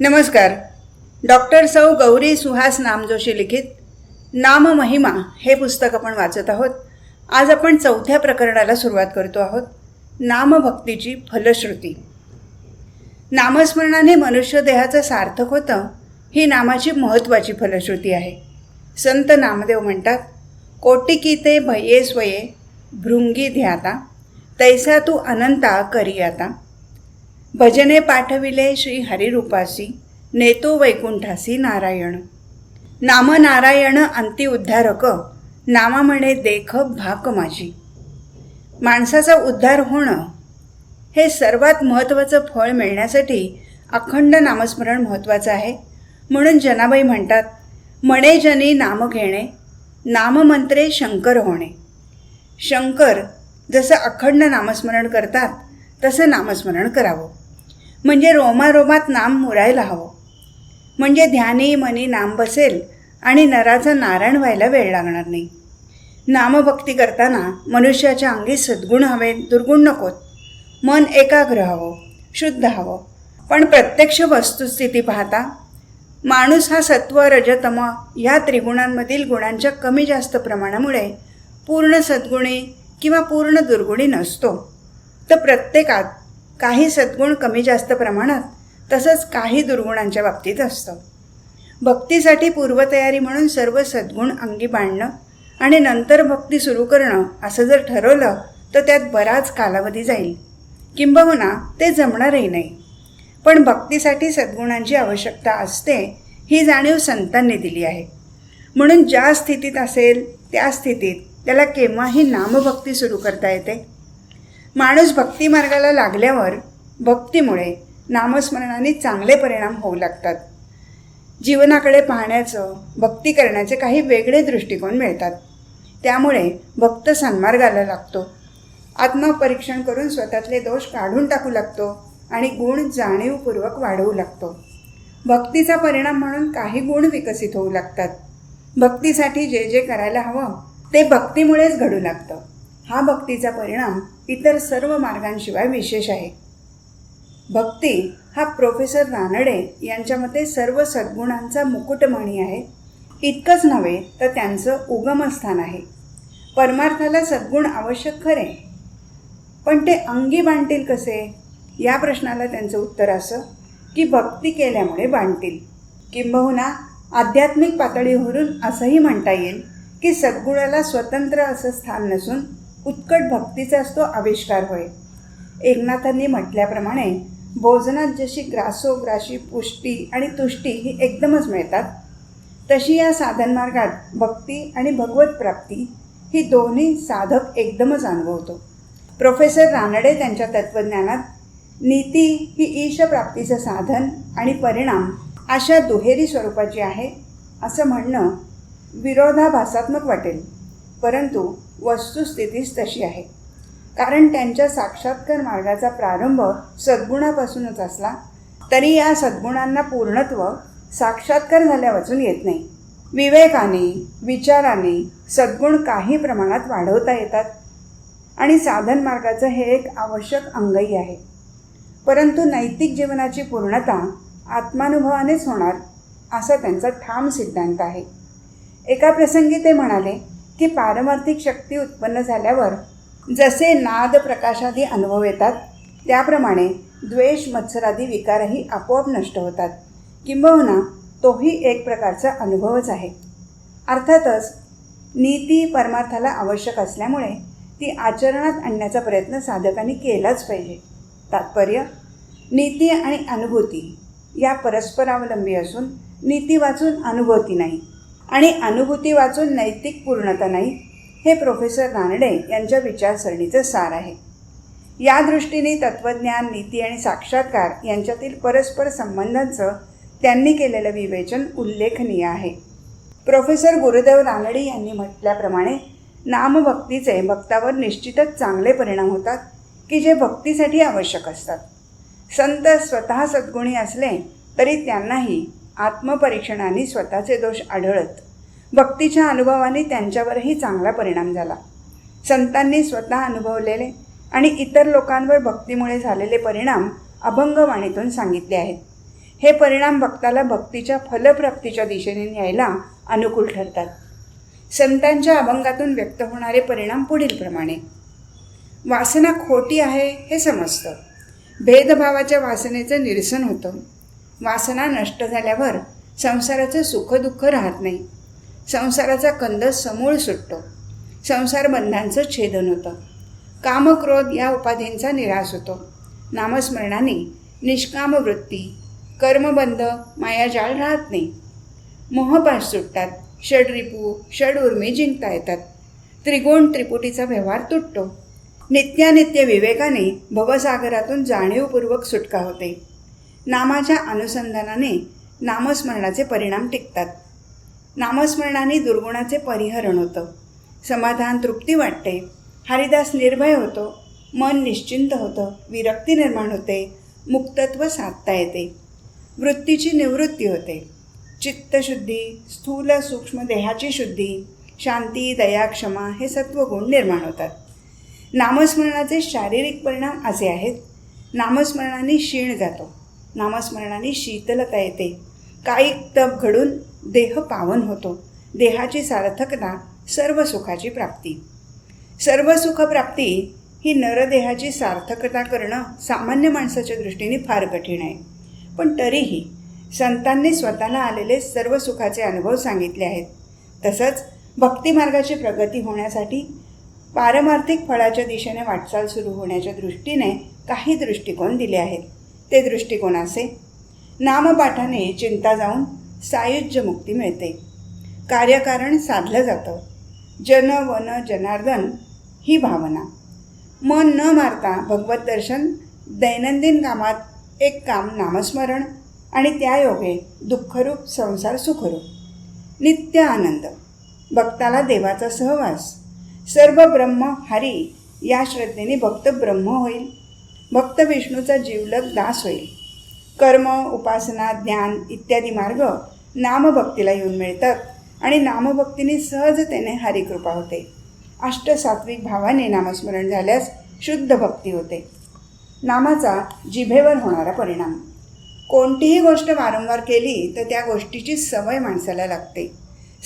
नमस्कार. डॉक्टर सौ गौरी सुहास नामजोशी लिखित नाम महिमा हे पुस्तक आपण वाचत आहोत. आज आपण 4थ्या प्रकरणाला सुरुवात करतो आहोत. नामभक्तीची फलश्रुती. नामस्मरणाने मनुष्य देहाचं सार्थक होतं ही नामाची महत्त्वाची फलश्रुती आहे. संत नामदेव म्हणतात, कोटी कीते भये स्वये भृंगी ध्याता तैसा तू अनंता करी आता. भजने पाठविले श्री हरिरूपासी नेतो वैकुंठासी नारायण. नाम नारायण अंती उद्धारक नामा म्हणे देख भाक माझी. माणसाचा उद्धार होणं हे सर्वात महत्त्वाचं फळ मिळण्यासाठी अखंड नामस्मरण महत्त्वाचं आहे. म्हणून जनाबाई म्हणतात, म्हणे जनी नाम घेणे नाममंत्रे शंकर होणे. शंकर जसं अखंड नामस्मरण करतात तसं नामस्मरण करावं. म्हणजे रोमारोमात नाम मुरायला हवं. म्हणजे ध्यानी मनी नाम बसेल आणि नराचा नारायण व्हायला वेळ लागणार नाही. नामभक्ती करताना मनुष्याच्या अंगी सद्गुण हवे, दुर्गुण नकोत. मन एकाग्र हवं, शुद्ध हवं. पण प्रत्यक्ष वस्तुस्थिती पाहता माणूस हा सत्व रजतम या त्रिगुणांमधील गुणांच्या कमी जास्त प्रमाणामुळे पूर्ण सद्गुणी किंवा पूर्ण दुर्गुणी नसतो. तर प्रत्येकात काही सद्गुण कमी जास्त प्रमाणात तसंच काही दुर्गुणांच्या बाबतीत असतं. भक्तीसाठी पूर्वतयारी म्हणून सर्व सद्गुण अंगी बाणणं आणि नंतर भक्ती सुरू करणं असं जर ठरवलं तर त्यात बराच कालावधी जाईल, किंबहुना ते जमणारही नाही. पण भक्तीसाठी सद्गुणांची आवश्यकता असते ही जाणीव संतांनी दिली आहे. म्हणून ज्या स्थितीत असेल त्या स्थितीत त्याला केव्हाही नामभक्ती सुरू करता येते. माणूस भक्ती मार्गाला लागल्यावर भक्तीमुळे नामस्मरणाने चांगले परिणाम होऊ लागतात. जीवनाकडे पाहण्याचं, भक्ती करण्याचे काही वेगळे दृष्टिकोन मिळतात. त्यामुळे भक्त सन्मार्गाला लागतो. आत्मपरीक्षण करून स्वतःतले दोष काढून टाकू लागतो आणि गुण जाणीवपूर्वक वाढवू लागतो. भक्तीचा परिणाम म्हणून काही गुण विकसित होऊ लागतात. भक्तीसाठी जे जे करायला हवं ते भक्तीमुळेच घडू लागतं. हा भक्तीचा परिणाम इतर सर्व मार्गांशिवाय विशेष आहे. भक्ती हा प्रोफेसर रानडे यांच्या मते सर्व सद्गुणांचा मुकुटमणी आहे. इतकंच नव्हे तर त्यांचं उगमस्थान आहे. परमार्थाला सद्गुण आवश्यक खरे, पण ते अंगी बांधतील कसे या प्रश्नाला त्यांचं उत्तर असं की भक्ती केल्यामुळे बांधतील. किंबहुना आध्यात्मिक पातळीवरून असंही म्हणता येईल की सद्गुणाला स्वतंत्र असं स्थान नसून उत्कट भक्तीचाच तो आविष्कार होय. एकनाथांनी म्हटल्याप्रमाणे भोजनात जशी ग्रासोग्राशी पुष्टी आणि तुष्टी ही एकदमच मिळतात, तशी या साधनमार्गात भक्ती आणि भगवत प्राप्ती ही दोन्ही साधक एकदमच अनुभवतो. प्रोफेसर रानडे त्यांच्या तत्त्वज्ञानात नीती ही ईशप्राप्तीचं साधन आणि परिणाम अशा दुहेरी स्वरूपाची आहे असं म्हणणं विरोधाभासात्मक वाटेल, परंतु वस्तुस्थितीच तशी आहे. कारण त्यांच्या साक्षात्कार मार्गाचा प्रारंभ सद्गुणापासूनच असला तरी या सद्गुणांना पूर्णत्व साक्षात्कार झाल्या वाचून येत नाही. विवेकाने, विचाराने सद्गुण काही प्रमाणात वाढवता येतात आणि साधन मार्गाचं हे एक आवश्यक अंगही आहे. परंतु नैतिक जीवनाची पूर्णता आत्मानुभवानेच होणार असा त्यांचा ठाम सिद्धांत आहे. एका प्रसंगी ते म्हणाले की पारमार्थिक शक्ती उत्पन्न झाल्यावर जसे नाद प्रकाशादी अनुभव येतात त्याप्रमाणे द्वेष मत्सरादी विकारही आपोआप नष्ट होतात. किंबहुना तोही एक प्रकारचा अनुभवच आहे. अर्थातच नीती परमार्थाला आवश्यक असल्यामुळे ती आचरणात आणण्याचा प्रयत्न साधकांनी केलाच पाहिजे. तात्पर्य, नीती आणि अनुभूती या परस्परावलंबी असून नीती वाचून अनुभूती नाही आणि अनुभूती वाचून नैतिक पूर्णता नाही, हे प्रोफेसर रानडे यांच्या विचारसरणीचं सार आहे. या दृष्टीने तत्त्वज्ञान, नीती आणि साक्षात्कार यांच्यातील परस्पर संबंधांचं त्यांनी केलेलं विवेचन उल्लेखनीय आहे. प्रोफेसर गुरुदेव रानडे यांनी म्हटल्याप्रमाणे नामभक्तीचे भक्तावर निश्चितच चांगले परिणाम होतात की जे भक्तीसाठी आवश्यक असतात. संत स्वतः सद्गुणी असले तरी त्यांनाही आत्मपरीक्षणाने स्वतःचे दोष आढळत भक्तीच्या अनुभवाने त्यांच्यावरही चांगला परिणाम झाला. संतांनी स्वतः अनुभवलेले आणि इतर लोकांवर भक्तीमुळे झालेले परिणाम अभंगवाणीतून सांगितले आहेत. हे परिणाम भक्ताला भक्तीच्या फलप्राप्तीच्या दिशेने न्यायला अनुकूल ठरतात. संतांच्या अभंगातून व्यक्त होणारे परिणाम पुढीलप्रमाणे. वासना खोटी आहे हे समजतं. भेदभावाच्या वासनेचं निरसन होतं. वासना नष्ट झाल्यावर संसाराचं सुखदुःख राहत नाही. संसाराचा कंद समूळ सुटतो. संसार बंधांचं छेदन होतं. कामक्रोध या उपाधींचा निराश होतो. नामस्मरणाने निष्काम वृत्ती, कर्मबंध, मायाजाळ राहत नाही. मोहपाश सुटतात. षड्रिपू षड्उर्मी जिंकता येतात. त्रिगुण त्रिपुटीचा व्यवहार तुटतो. नित्यानित्य विवेकाने भवसागरातून जाणीवपूर्वक सुटका होते. नामाच्या अनुसंधानाने नामस्मरणाचे परिणाम टिकतात. नामस्मरणाने दुर्गुणाचे परिहरण होतं. समाधान तृप्ती वाटते. हरिदास निर्भय होतो. मन निश्चिंत होतं. विरक्ती निर्माण होते. मुक्तत्व साधता येते. वृत्तीची निवृत्ती होते. चित्तशुद्धी, स्थूल सूक्ष्म देहाची शुद्धी, शांती, दया, क्षमा हे सत्वगुण निर्माण होतात. नामस्मरणाचे शारीरिक परिणाम असे आहेत. नामस्मरणाने क्षीण जातो. नामस्मरणाने शीतलता येते. कायिक तप घडून देह पावन होतो. देहाची सार्थकता, सर्व सुखाची प्राप्ती. सर्व सुखप्राप्ती ही नरदेहाची सार्थकता करणं सामान्य माणसाच्या दृष्टीने फार कठीण आहे. पण तरीही संतांनी स्वतःला आलेले सर्व सुखाचे अनुभव सांगितले आहेत. तसंच भक्तिमार्गाची प्रगती होण्यासाठी पारमार्थिक फळाच्या दिशेने वाटचाल सुरू होण्याच्या दृष्टीने काही दृष्टिकोन दिले आहेत. ते दृष्टिकोन असे. नामपाठाने चिंता जाऊन सायुज्य मुक्ती मिळते. कार्यकारण साधलं जातं. जन वन जनार्दन ही भावना. मन न मारता भगवत दर्शन, दैनंदिन कामात एक काम नामस्मरण आणि त्यायोगे दुःखरूप संसार सुखरूप. नित्य आनंद. भक्ताला देवाचा सहवास. सर्व ब्रह्म हरी या श्रद्धेने भक्त ब्रह्म होईल. भक्त विष्णूचा जीवलग दास होईल. कर्म, उपासना, ज्ञान इत्यादी मार्ग नामभक्तीला येऊन मिळतात आणि नामभक्तीने सहजतेने हरिकृपा होते. अष्टसात्विक भावाने नामस्मरण झाल्यास शुद्ध भक्ती होते. नामाचा जिभेवर होणारा परिणाम. कोणतीही गोष्ट वारंवार केली तर त्या गोष्टीची सवय माणसाला लागते.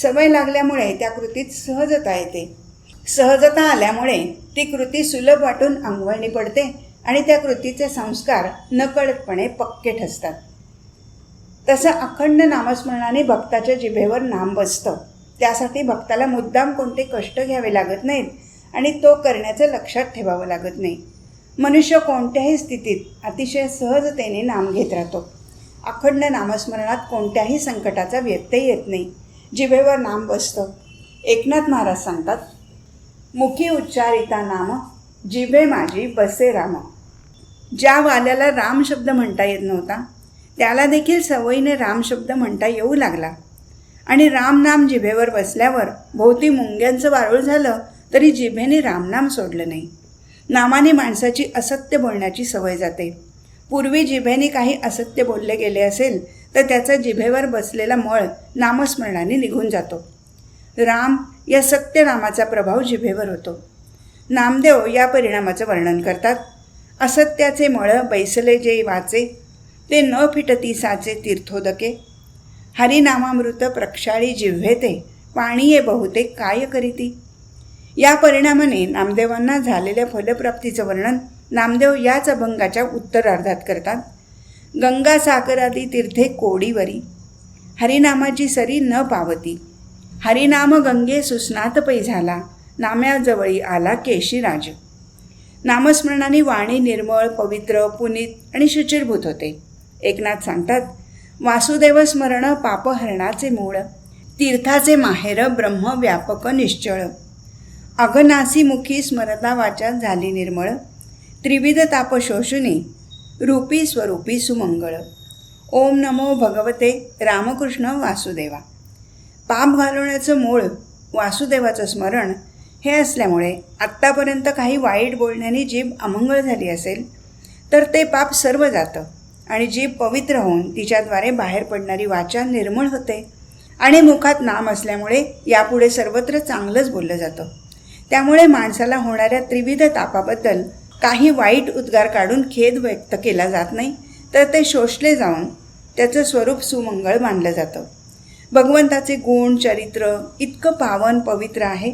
सवय लागल्यामुळे त्या कृतीत सहजता येते. सहजता आल्यामुळे ती कृती सुलभ वाटून अंगवळणी पडते आणि त्या कृतीचे संस्कार नकळतपणे पक्के ठसतात. तसं अखंड नामस्मरणाने भक्ताच्या जिभेवर नाम बसतं. त्यासाठी भक्ताला मुद्दाम कोणते कष्ट घ्यावे लागत नाहीत आणि तो करण्याचं लक्षात ठेवावं लागत नाही. मनुष्य कोणत्याही स्थितीत अतिशय सहजतेने नाम घेत राहतो. अखंड नामस्मरणात कोणत्याही संकटाचा व्यत्यय येत नाही. जिभेवर नाम बसतं. एकनाथ महाराज सांगतात, मुखी उच्चारिता नाम, जिभे माझी बसे राम. ज्या वाल्याला राम शब्द म्हणता येत नव्हता त्याला देखील सवयीने राम शब्द म्हणता येऊ लागला. आणि रामनाम जिभेवर बसल्यावर भोवती मुंग्यांचं वारूळ झालं तरी जिभेने रामनाम सोडलं नाही. नामाने माणसाची असत्य बोलण्याची सवय जाते. पूर्वी जिभेने काही असत्य बोलले गेले असेल तर त्याचा जिभेवर बसलेला मळ नामस्मरणाने निघून जातो. राम या सत्य नामाचा प्रभाव जिभेवर होतो. नामदेव या परिणामाचं वर्णन करतात. असत्याचे मळ बैसले जे वाचे, ते न फिटती साचे तीर्थोदके. हरिनामामृत प्रक्षाळी जिव्हे ते, पाणीये बहुतेक काय करीती. या परिणामाने नामदेवांना झालेल्या फलप्राप्तीचं वर्णन नामदेव याच अभंगाच्या उत्तरार्धात करतात. गंगा सागरादी तीर्थे कोडीवरी, हरिनामाची सरी न पावती. हरिनाम गंगे सुस्नात पै झाला, नाम्याजवळी आला केशीराज. नामस्मरणाने वाणी निर्मळ, पवित्र, पुनीत आणि शुचिरभूत होते. एकनाथ सांगतात, वासुदेव स्मरण पापहरणाचे मूळ, तीर्थाचे माहेर ब्रह्म व्यापक निश्चळ. अघनासी मुखी स्मरता वाचा झाली निर्मळ, त्रिविध ताप शोषुनी रूपी स्वरूपी सुमंगळ. ओम नमो भगवते रामकृष्ण वासुदेवा. पाप घालवण्याचं मूळ वासुदेवाचं स्मरण हे असल्यामुळे आत्तापर्यंत काही वाईट बोलण्याने जीभ अमंगळ झाली असेल तर ते पाप सर्व जातं आणि जीभ पवित्र होऊन तिच्याद्वारे बाहेर पडणारी वाचा निर्मळ होते. आणि मुखात नाम असल्यामुळे यापुढे सर्वत्र चांगलंच बोललं जातं. त्यामुळे माणसाला होणाऱ्या त्रिविध तापाबद्दल काही वाईट उद्गार काढून खेद व्यक्त केला जात नाही, तर ते शोषले जाऊन त्याचं स्वरूप सुमंगळ मानलं जातं. भगवंताचे गुण चरित्र इतकं पावन पवित्र आहे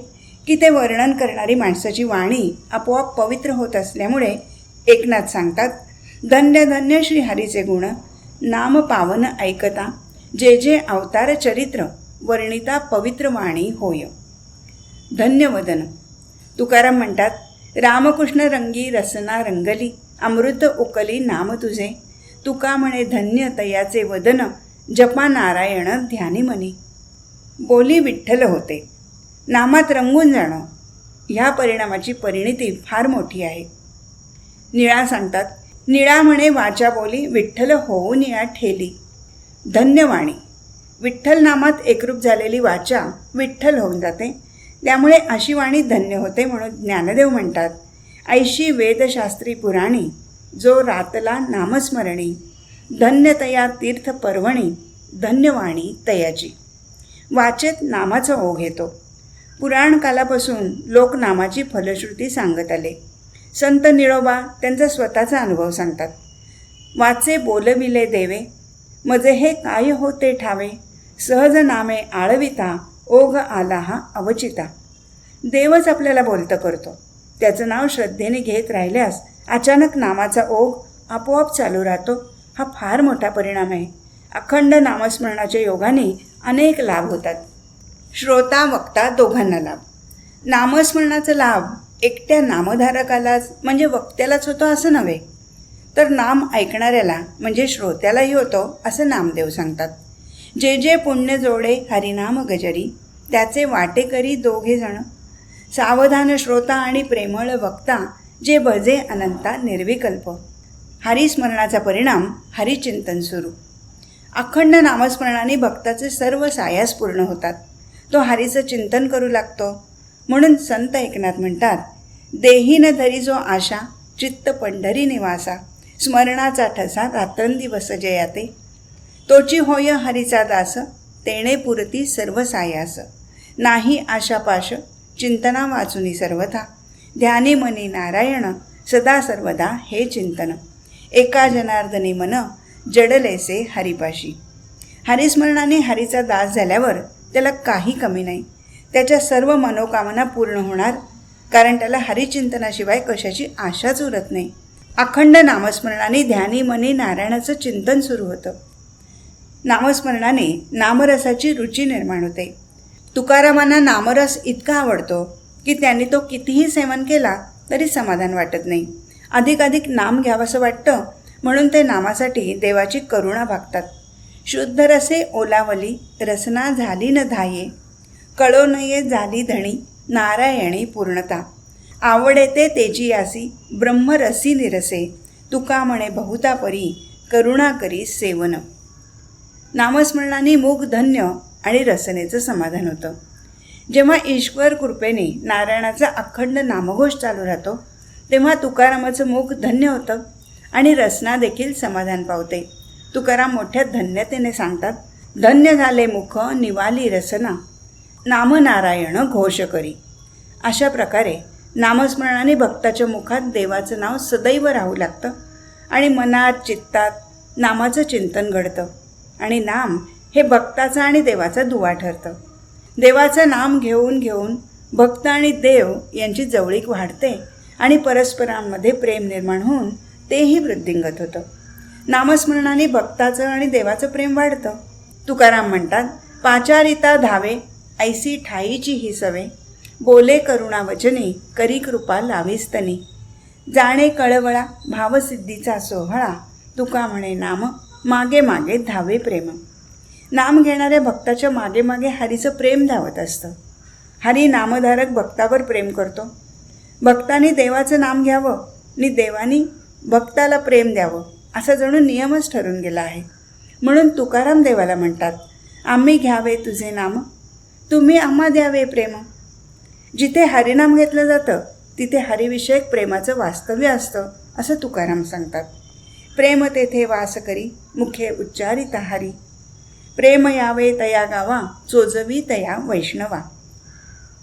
की ते वर्णन करणारी माणसाची वाणी आपोआप पवित्र होत असल्यामुळे एकनाथ सांगतात, धन्य धन्य श्री हरीचे गुण, नाम पावन ऐकता, जे जे अवतार चरित्र, वर्णिता पवित्र वाणी होय. धन्यवदन. तुकाराम म्हणतात, रामकृष्ण रंगी रसना रंगली, अमृत उकली नाम तुझे, तुका म्हणे धन्य तयाचे वदन, जपा नारायण ध्यानी मनी. बोली विठ्ठल होते. नामात रंगून जाणं ह्या परिणामाची परिणिती फार मोठी आहे. निळा सांगतात, निळा म्हणे वाचा बोली, विठ्ठल होऊ निळा ठेली. धन्यवाणी. विठ्ठल नामात एकरूप झालेली वाचा विठ्ठल होऊन जाते, त्यामुळे अशी वाणी धन्य होते. म्हणून ज्ञानदेव म्हणतात, ऐशी वेदशास्त्री पुराणी, जो रातला नामस्मरणी, धन्य तया तीर्थ पर्वणी, धन्यवाणी तयाची. वाचेत नामाचा ओघ येतो. पुराण कालापासून लोक नामाची फलश्रुती सांगत आले. संत निळोबा त्यांचा स्वतःचा अनुभव सांगतात. वाचे बोलविले देवे, मजे हे काय होते ठावे, सहज नामे आळविता, ओघ आला हा अवचिता. देवच आपल्याला बोलतं करतो. त्याचं नाव श्रद्धेने घेत राहिल्यास अचानक नामाचा ओघ आपोआप चालू राहतो. हा फार मोठा परिणाम आहे. अखंड नामस्मरणाच्या योगाने अनेक लाभ होतात. श्रोता वक्ता दोघांना लाभ. नामस्मरणाचा लाभ एकट्या नामधारकालाच म्हणजे वक्त्यालाच होतो असं नव्हे, तर नाम ऐकणाऱ्याला म्हणजे श्रोत्यालाही होतो असं नामदेव सांगतात. जे जे पुण्य जोडे हरिनाम गजरी, त्याचे वाटेकरी दोघे जण, सावधान श्रोता आणि प्रेमळ वक्ता, जे भजे अनंता निर्विकल्प. हरिस्मरणाचा परिणाम हरिचिंतन सुरू. अखंड नामस्मरणाने भक्ताचे सर्व सायास पूर्ण होतात. तो हरीचं चिंतन करू लागतो. म्हणून संत एकनाथ म्हणतात, देही न धरी जो आशा, चित्त पंढरी निवासा, स्मरणाचा ठसा रात्रंदिवस जयाते, तोची होय हरीचा दास, तेणे पुरती सर्व सायास, नाही आशापाश, चिंतना वाचुनी सर्वथा, ध्यानी मनी नारायण, सदा सर्वदा हे चिंतन, एका जनार्दनी मन, जडलेसे हरिपाशी. हरिस्मरणाने हरीचा दास झाल्यावर त्याला काही कमी नाही. त्याच्या सर्व मनोकामना पूर्ण होणार, कारण त्याला हरिचिंतनाशिवाय कशाची आशाच उरत नाही. अखंड नामस्मरणाने ध्यानी मनी नारायणाचं चिंतन सुरू होतं. नामस्मरणाने नामरसाची रुची निर्माण होते. तुकारामांना नामरस इतका आवडतो की त्यांनी तो कितीही सेवन केला तरी समाधान वाटत नाही. अधिकाधिक नाम घ्यावंसं वाटतं, म्हणून ते नामासाठी देवाची करुणा भागतात. शुद्ध रसे ओलावली, रसना झाली न धाये, कळो नये झाली धणी, नारायणी पूर्णता, आवडे ते तेजी आसी, ब्रह्मरसी निरसे, तुका म्हणे बहुता परी, करुणा करी सेवन. नामस्मरणाने मुख धन्य आणि रसनेचं समाधान होतं. जेव्हा ईश्वर कृपेने नारायणाचा अखंड नामघोष चालू राहतो, तेव्हा तुकारामाचं मुख धन्य होतं आणि रसना देखील समाधान पावते. तुकाराम मोठ्या धन्यतेने सांगतात, धन्य झाले मुख निवाली रसना, नाम नारायण घोष करी. अशा प्रकारे नामस्मरणाने भक्ताच्या मुखात देवाचं नाव सदैव राहू लागतं आणि मनात चित्तात नामाचं चिंतन घडतं आणि नाम हे भक्ताचा आणि देवाचा दुवा ठरतं. देवाचं नाम घेऊन घेऊन भक्त आणि देव यांची जवळीक वाढते आणि परस्परांमध्ये प्रेम निर्माण होऊन तेही वृद्धिंगत होतं. नामस्मरणाने भक्ताचं आणि देवाचं प्रेम वाढतं. तुकाराम म्हणतात, पाचारिता धावे ऐसी ठाईची ही सवे, बोले करुणा वचने करी कृपा लावीस्तनी, जाणे कळवळा भावसिद्धीचा सोहळा, तुका म्हणे नाम मागे मागे धावे प्रेम. नाम घेणाऱ्या भक्ताच्या मागे मागे हरीचं प्रेम धावत असतं. हरी नामधारक भक्तावर प्रेम करतो. भक्तांनी देवाचं नाम घ्यावं आणि देवानी भक्ताला प्रेम द्यावं असा जणू नियमच ठरून गेला आहे. म्हणून तुकाराम देवाला म्हणतात, आम्ही घ्यावे तुझे नाम, तुम्ही आम्हा द्यावे प्रेम. जिथे हरिनाम घेतलं जातं तिथे हरिविषयक प्रेमाचं वास्तव्य असतं असं तुकाराम सांगतात. प्रेम तेथे वास करी, मुखे उच्चारिता हरी, प्रेम यावे तया गावा, चोजवी तया वैष्णवा.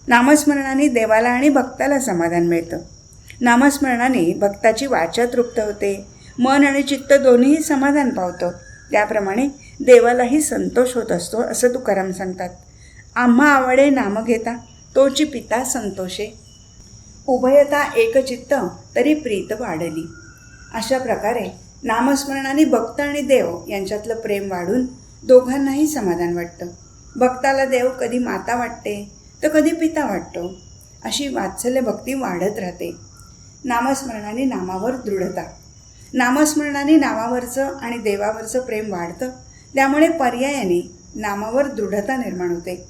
नामस्मरणाने देवाला आणि भक्ताला समाधान मिळतं. नामस्मरणाने भक्ताची वाचा तृप्त होते, मन आणि चित्त दोन्हीही समाधान पावतं. त्याप्रमाणे देवालाही संतोष होत असतो असं तुकाराम सांगतात. आम्हा आवडे नाम घेता तोची पिता संतोषे, उभयता एकचित्त तरी प्रीत वाढली. अशा प्रकारे नामस्मरणाने भक्त आणि देव यांच्यातलं प्रेम वाढून दोघांनाही समाधान वाटतं. भक्ताला देव कधी माता वाटते तर कधी पिता वाटतो. अशी वात्सल्य भक्ती वाढत राहते. नामस्मरणाने नामावर दृढता. नामस्मरणाने नावावरचं आणि देवावरचं प्रेम वाढतं. त्यामुळे पर्यायाने नामावर दृढता निर्माण होते.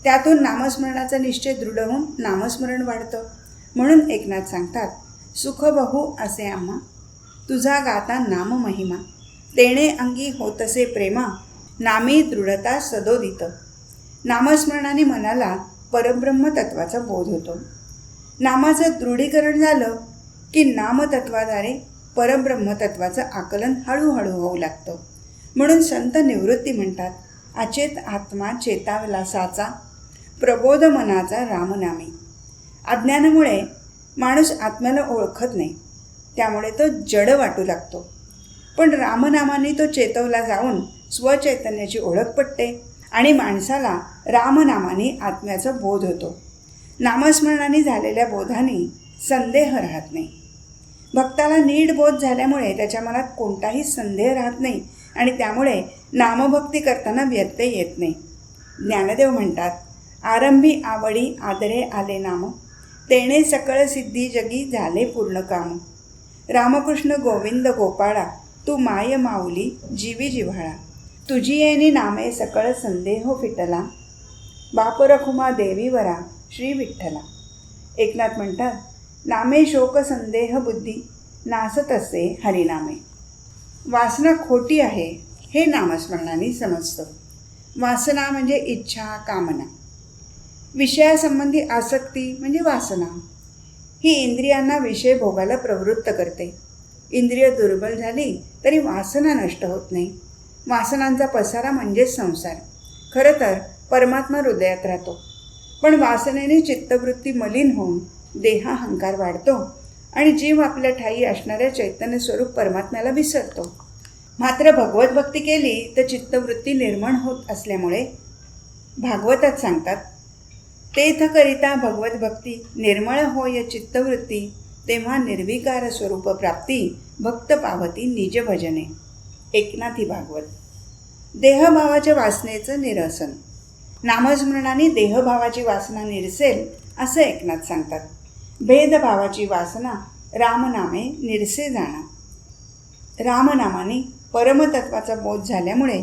त्यातून नामस्मरणाचा निश्चय दृढ होऊन नामस्मरण वाढतं. म्हणून एकनाथ सांगतात, सुख बहु असे आम्हा तुझा गाता नाम महिमा, तेणे अंगी होतसे प्रेमा, नामी दृढता सदोदित. नामस्मरणाने मनाला परब्रह्म तत्वाचा बोध होतो. नामाचं दृढीकरण झालं की नामतत्वाद्वारे परब्रह्म तत्वाचं आकलन हळूहळू होऊ लागतं. म्हणून संत निवृत्ती म्हणतात, अचेत आत्मा चेतावला साचा, प्रबोध मनाचा रामनामी. अज्ञानामुळे माणूस आत्म्याला ओळखत नाही, त्यामुळे तो जड वाटू लागतो. पण रामनामाने तो चेतवला जाऊन स्वचैतन्याची ओळख पटते आणि माणसाला रामनामाने आत्म्याचा बोध होतो. नामस्मरणाने झालेल्या बोधाने संदेह राहत नाही. भक्ताला नीट बोध झाल्यामुळे त्याच्या मनात कोणताही संदेह राहत नाही आणि त्यामुळे नामभक्ती करताना व्यत्यय येत नाही. ज्ञानदेव म्हणतात, आरंभी आवडी आदरे आले नाम, तेणे सकळ सिद्धी जगी झाले पूर्ण काम. रामकृष्ण गोविंद गोपाळा, तू माय माऊली जीवी जिव्हाळा, तुझी येणी नामे सकळ संदेह फिटला, बाप रखुमा देवीवरा श्री विठ्ठला. एकनाथ म्हणतात, नामे शोक संदेह बुद्धी, नासत असे हरिनामे. वासना खोटी आहे हे नामस्मरणाने समजतं. वासना म्हणजे इच्छा, कामना. विषयासंबंधी आसक्ती म्हणजे वासना. ही इंद्रियांना विषय भोगायला प्रवृत्त करते. इंद्रिय दुर्बल झाली तरी वासना नष्ट होत नाही. वासनांचा पसारा म्हणजेच संसार. खरं तर परमात्मा हृदयात राहतो, पण वासनेने चित्तवृत्ती मलिन होऊन देहाहंकार वाढतो आणि जीव आपल्या ठायी असणाऱ्या चैतन्य स्वरूप परमात्म्याला विसरतो. मात्र भगवत भक्ती केली तर चित्तवृत्ती निर्माण होत असल्यामुळे भागवतात सांगतात, तेथ करिता भगवत भक्ती निर्मळ होय चित्तवृत्ती, तेव्हा निर्विकार स्वरूप प्राप्ती भक्त पावती निज भजने. एकनाथी भागवत. देहभावाच्या वासनेचं निरसन. नामस्मरणाने देहभावाची वासना निरसेल असं एकनाथ सांगतात. भेदभावाची वासना रामनामे निरसे जाणा. रामनामाने परमतत्वाचा बोध झाल्यामुळे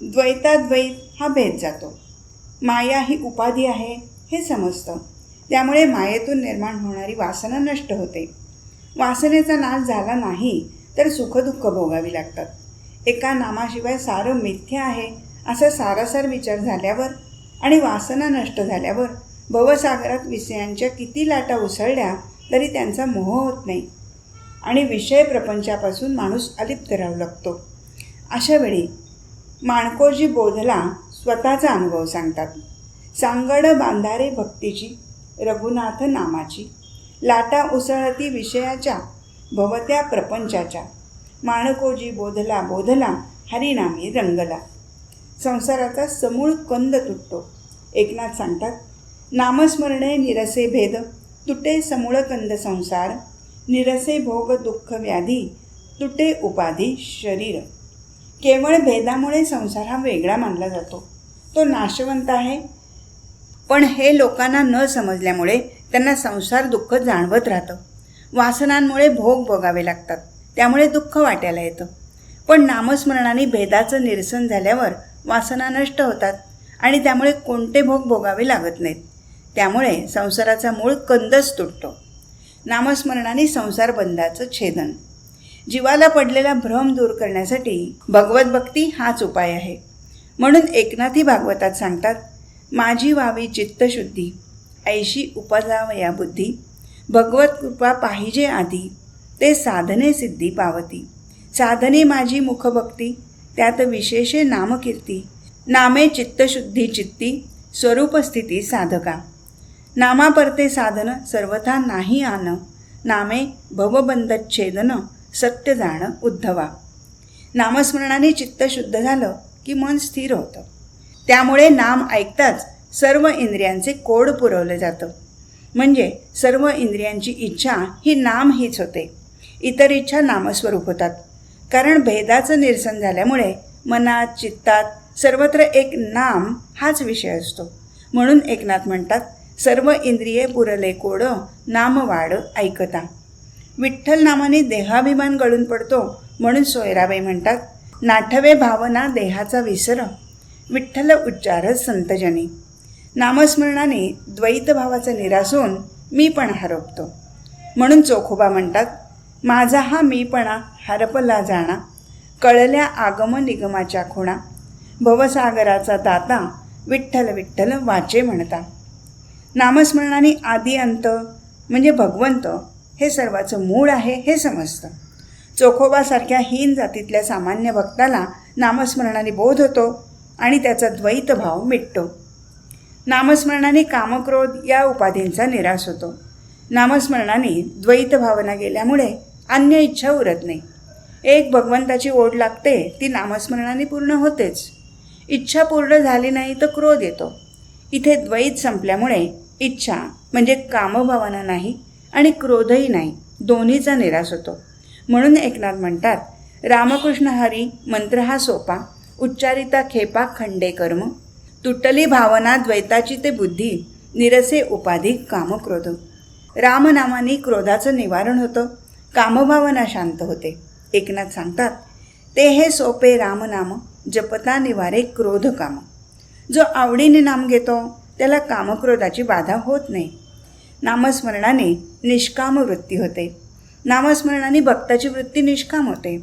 द्वैताद्वैत हा भेद जातो. माया ही उपाधी आहे हे समजतं. त्यामुळे मायेतून निर्माण होणारी वासना नष्ट होते. वासनेचा नाश झाला नाही तर सुखदुःख भोगावी लागतात. एका नामाशिवाय सारं मिथ्या आहे असा सारासार विचार झाल्यावर आणि वासना नष्ट झाल्यावर भवसागरात विषयांच्या किती लाटा उसळल्या तरी त्यांचा मोह होत नाही आणि विषय प्रपंचापासून माणूस अलिप्त राहू लागतो. अशावेळी माणकोजी बोधला स्वतःचा अनुभव सांगतात. सांगड बांधारे भक्तीची, रघुनाथ नामाची, लाटा उसळती विषयाच्या, भवत्या प्रपंचाच्या, माणकोजी बोधला बोधला, हरिनामी रंगला. संसाराचा समूळ कंद तुटतो. एकनाथ सांगतात, नामस्मरणे निरसे भेद, तुटे समूळ कंद संसार, निरसे भोग दुःख व्याधी, तुटे उपाधी शरीर. केवळ भेदामुळे संसार हा वेगळा मानला जातो. तो नाशवंत आहे. पण हे लोकांना न समजल्यामुळे त्यांना संसार दुःख जाणवत राहतं. वासनांमुळे भोग भोगावे लागतात, त्यामुळे दुःख वाटायला येतं. पण नामस्मरणाने भेदाचं निरसन झाल्यावर वासना नष्ट होतात आणि त्यामुळे कोणते भोग भोगावे लागत नाहीत. त्यामुळे संसाराचा मूळ कंदच तुटतो. नामस्मरणाने संसार बंधाचं छेदन. जीवाला पडलेला भ्रम दूर करण्यासाठी भगवत भक्ती हाच उपाय आहे. म्हणून एकनाथी भागवतात सांगतात, माझी व्हावी चित्तशुद्धी, ऐशी उपजावया बुद्धी, भगवत कृपा पाहिजे आधी, ते साधने सिद्धी पावती. साधने माझी मुखभक्ती, त्यात विशेषे नामकीर्ती, नामे चित्तशुद्धी चित्ती, स्वरूपस्थिती साधका. नामापरते साधन सर्वथा नाही आन, नामे भवबंधच्छेदन, सत्य जाण उद्धवा. नामस्मरणाने चित्त शुद्ध झालं की मन स्थिर होतं. त्यामुळे नाम ऐकताच सर्व इंद्रियांचे कोड पुरवलं जातं. म्हणजे सर्व इंद्रियांची इच्छा ही नाम हीच होते. इतर इच्छा नामस्वरूप होतात. कारण भेदाचं निरसन झाल्यामुळे मनात चित्तात सर्वत्र एक नाम हाच विषय असतो. म्हणून एकनाथ म्हणतात, सर्व इंद्रिये पुरले कोड नाम वाड ऐकता. विठ्ठल नामाने देहाभिमान गळून पडतो. म्हणून सोयराबाई म्हणतात, नाठवे भावना देहाचा विसर विठ्ठल उच्चारच संतजनी. नामस्मरणाने द्वैत भावाचा निराश होऊन मीपणा हरपतो. म्हणून चोखोबा म्हणतात, माझा हा मीपणा हरपला जाणा, कळल्या आगम निगमाच्या खुणा, भवसागराचा दाता विठ्ठल विठ्ठल वाचे म्हणता. नामस्मरणाने आदी अंत म्हणजे भगवंत हे सर्वाचं मूळ आहे हे समजतं. चोखोबासारख्या हीन जातीतल्या सामान्य भक्ताला नामस्मरणाने बोध होतो आणि त्याचा द्वैत भाव मिटतो. नामस्मरणाने कामक्रोध या उपाधींचा निराश होतो. नामस्मरणाने द्वैत भावना गेल्यामुळे अन्य इच्छा उरत नाही. एक भगवंताची ओढ लागते, ती नामस्मरणाने पूर्ण होतेच. इच्छा पूर्ण झाली नाही तर क्रोध येतो. इथे द्वैत संपल्यामुळे इच्छा म्हणजे कामभावना नाही आणि क्रोधही नाही, दोन्हीचा निराश होतो. म्हणून एकनाथ म्हणतात, रामकृष्ण हरी मंत्र हा सोपा, उच्चारिता खेपा खंडे कर्म, तुटली भावना द्वैताची ते बुद्धी, निरसे उपाधी कामक्रोध. रामनामाने क्रोधाचं निवारण होतं, कामभावना शांत होते. एकनाथ सांगतात, ते हे सोपे रामनाम, जपता निवारे क्रोध काम. जो आवडीने नाम घेतो त्याला कामक्रोधाची बाधा होत नाही. नामस्मरणाने निष्काम वृत्ती होते. नामस्मरणाने भक्ताची वृत्ती निष्काम होते.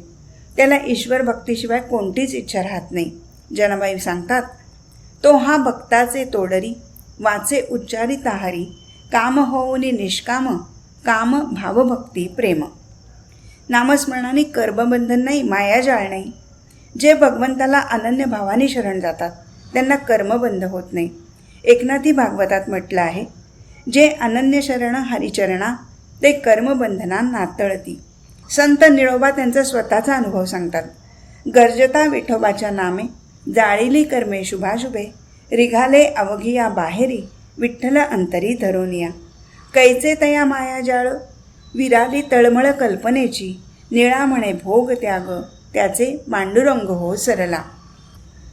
त्याला ईश्वर भक्तीशिवाय कोणतीच इच्छा राहत नाही. जनाबाई सांगतात, तो हा भक्ताचे तोडरी, वाचे उच्चारिता हरी, काम होऊनी निष्काम, काम भावभक्ती प्रेम. नामस्मरणाने कर्मबंधन नाही, मायाजाळ नाही. जे भगवंताला अनन्य भावाने शरण जातात त्यांना कर्मबंध होत नाही. एकनाथी भागवतात म्हटलं आहे, जे अनन्य शरण हरिचरणा, ते कर्मबंधना नातळती. संत निळोबा त्यांचा स्वतःचा अनुभव सांगतात. गर्जता विठोबाच्या नामे, जाळीली कर्मे शुभाशुभे, रिघाले अवघिया बाहेरी, विठ्ठल अंतरी धरोनिया. कैचे तया मायाजाळ, विराली तळमळ कल्पनेची, निळा म्हणे भोग त्याग, त्याचे पांडुरंग हो सरला.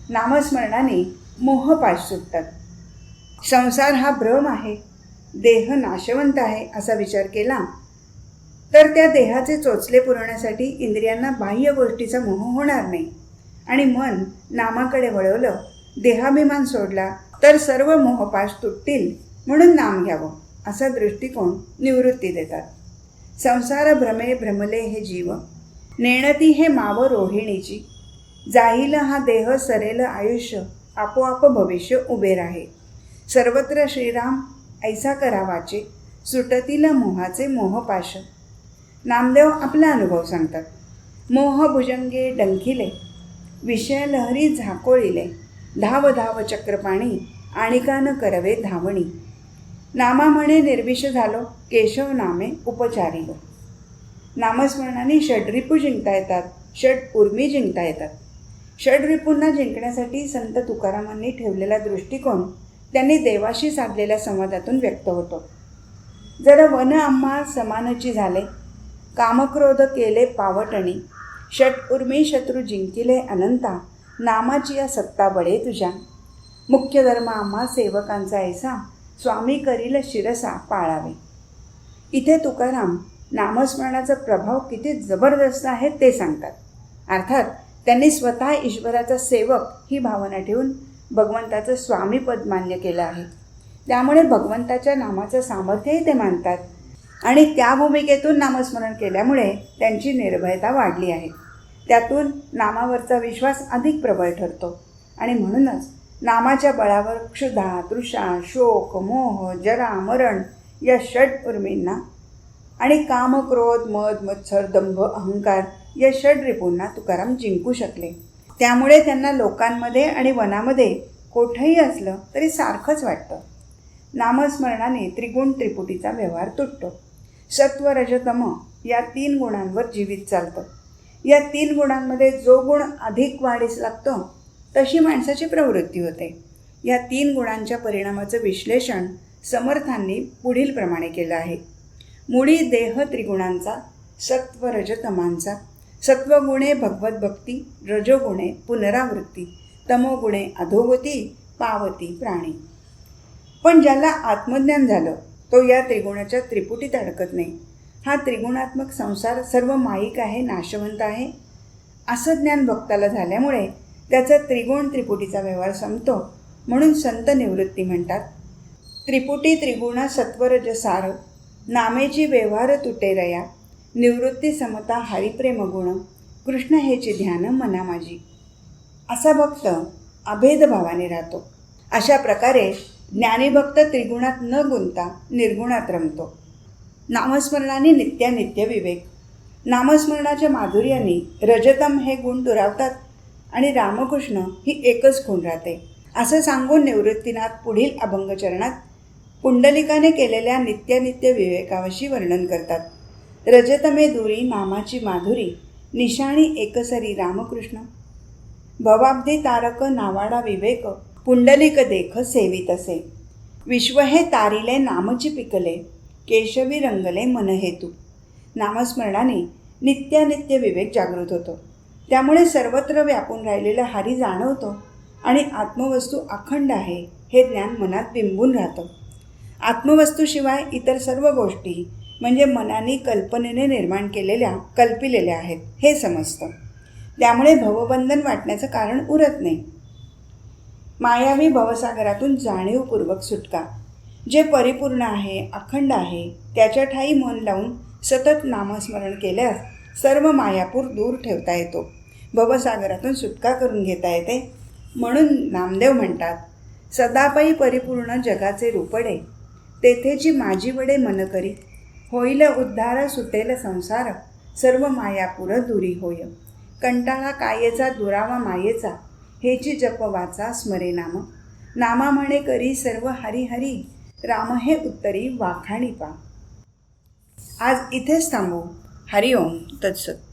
नामस्मरणाने मोहपाश सुटतात. संसार हा भ्रम आहे, देह नाशवंत आहे असा विचार केला तर त्या देहाचे चोचले पुरवण्यासाठी इंद्रियांना बाह्य गोष्टीचा मोह होणार नाही. आणि मन नामाकडे वळवलं, देहाभिमान सोडला तर सर्व मोहपाश तुटतील. म्हणून नाम घ्यावं असा दृष्टिकोन निवृत्ती देतात. संसार भ्रमे भ्रमले हे जीव, नेणती हे माव रोहिणीची, जाईल हा देह सरेल आयुष्य, आपोआप भविष्य उभे राहे. सर्वत्र श्रीराम ऐसा करावाचे, सुटतील मोहाचे मोहपाश. नामदेव आपला अनुभव सांगतात. मोहभुजंगे डंखिले, विषय लहरी झाकोळिले, धाव धाव चक्रपाणी, आणिकान करवे धावणी. नामा म्हणे निर्विष झालो, केशव नामे उपचारिलो. नामस्मरणाने षड्रिपू जिंकता येतात, षड उर्मी जिंकता येतात. षड्रिपूंना जिंकण्यासाठी संत तुकारामांनी ठेवलेला दृष्टिकोन त्यांनी देवाशी साधलेल्या संवादातून व्यक्त होतो. जर वन आम्हा समानची झाले, कामक्रोध केले पावटणी, षट उर्मी शत्रू जिंकिले अनंता, नामाची या सत्ता बळे तुझ्या. मुख्य धर्म आम्हा सेवकांचा ऐसा, स्वामी करील शिरसा पाळावे. इथे तुकाराम नामस्मरणाचा प्रभाव किती जबरदस्त आहे ते सांगतात. अर्थात त्यांनी स्वतः ईश्वराचा सेवक ही भावना ठेवून भगवंताचं स्वामीपद मान्य केलं आहे. त्यामुळे भगवंताच्या नामाचं सामर्थ्यही ते मानतात आणि त्या भूमिकेतून नामस्मरण केल्यामुळे त्यांची निर्भयता वाढली आहे. त्यातून नामावरचा विश्वास अधिक प्रबळ ठरतो आणि म्हणूनच नामाच्या बळावर क्षुधा, तृषा, शोक, मोह, जरा, मरण या षड उर्मींना आणि काम, क्रोध, मद, मत्सर, दंभ, अहंकार या षड रिपूंना तुकाराम जिंकू शकले. त्यामुळे त्यांना लोकांमध्ये आणि वनामध्ये कोठंही असलं तरी सारखंच वाटतं. नामस्मरणाने त्रिगुण त्रिपुटीचा व्यवहार तुटतो. सत्व, रज, तम या 3 गुणांवर जीवित चालतं. या 3 गुणांमध्ये जो गुण अधिक वाढीस लागतो तशी माणसाची प्रवृत्ती होते. या 3 गुणांच्या परिणामाचं विश्लेषण समर्थांनी पुढील प्रमाणे केलं आहे. मुळी देह त्रिगुणांचा, सत्व रजतमांचा, सत्वगुणे भगवत भक्ती, रजोगुणे पुनरावृत्ती, तमोगुणे अधोगती, पावती प्राणी. पण ज्याला आत्मज्ञान झालं तो या त्रिगुणाच्या त्रिपुटीत अडकत नाही. हा त्रिगुणात्मक संसार सर्व माईक आहे, नाशवंत आहे असं ज्ञान भक्ताला झाल्यामुळे त्याचा त्रिगुण त्रिपुटीचा व्यवहार संपतो. म्हणून संत निवृत्ती म्हणतात, त्रिपुटी त्रिगुण सत्वरजसार, नामेची व्यवहार तुटे रया, निवृत्ती समता हरिप्रेम गुण, कृष्ण हेची ध्यान मना माझी. असा भक्त अभेद भावाने राहतो. अशा प्रकारे ज्ञानीभक्त त्रिगुणात न गुंता निर्गुणात रमतो. नामस्मरणाने नित्यानित्य विवेक. नामस्मरणाच्या माधुर्याने रजतम हे गुण दुरावतात आणि रामकृष्ण ही एकच खूण राहते असं सांगून निवृत्तीनाथ पुढील अभंगचरणात पुंडलिकाने केलेल्या नित्यानित्य विवेकाविषयी वर्णन करतात. रजतमे दुरी नामाची माधुरी, निशाणी एकसरी रामकृष्ण, भवाब्धी तारक नावाडा विवेक, पुंडलिक देख सेवितसे, विश्व हे तारिले नामची पिकले, केशवी रंगले मन हेतू. नामस्मरणाने नित्यानित्य विवेक जागृत होतो. त्यामुळे सर्वत्र व्यापून राहिलेला हरी जाणवतो आणि आत्मवस्तू अखंड आहे हे ज्ञान मनात बिंबून राहतं. आत्मवस्तूशिवाय इतर सर्व गोष्टी म्हणजे मनाने कल्पनेने निर्माण केलेल्या कल्पिलेल्या आहेत हे समजतं. त्यामुळे भवबंधन वाटण्याचं कारण उरत नाही. मायावी भवसागरातून जाणीवपूर्वक सुटका. जे परिपूर्ण आहे, अखंड आहे त्याच्या ठाई मन लावून सतत नामस्मरण केल्यास सर्व मायापूर दूर ठेवता येतो, भवसागरातून सुटका करून घेता येते. म्हणून नामदेव म्हणतात, सदापायी परिपूर्ण जगाचे रूपडे, तेथेची माझी वडे मन करी, होईल उद्धार सुटेल संसार, सर्व मायापूर दुरी होय. कंटाळा कायेचा दुरावा मायेचा, हेची जप वाचा स्मरे नाम, नामा म्हणे करी सर्व हरी हरी, राम हे उत्तरी वाखाणी पा. आज इथेच थांबू. हरिओम तत्सत.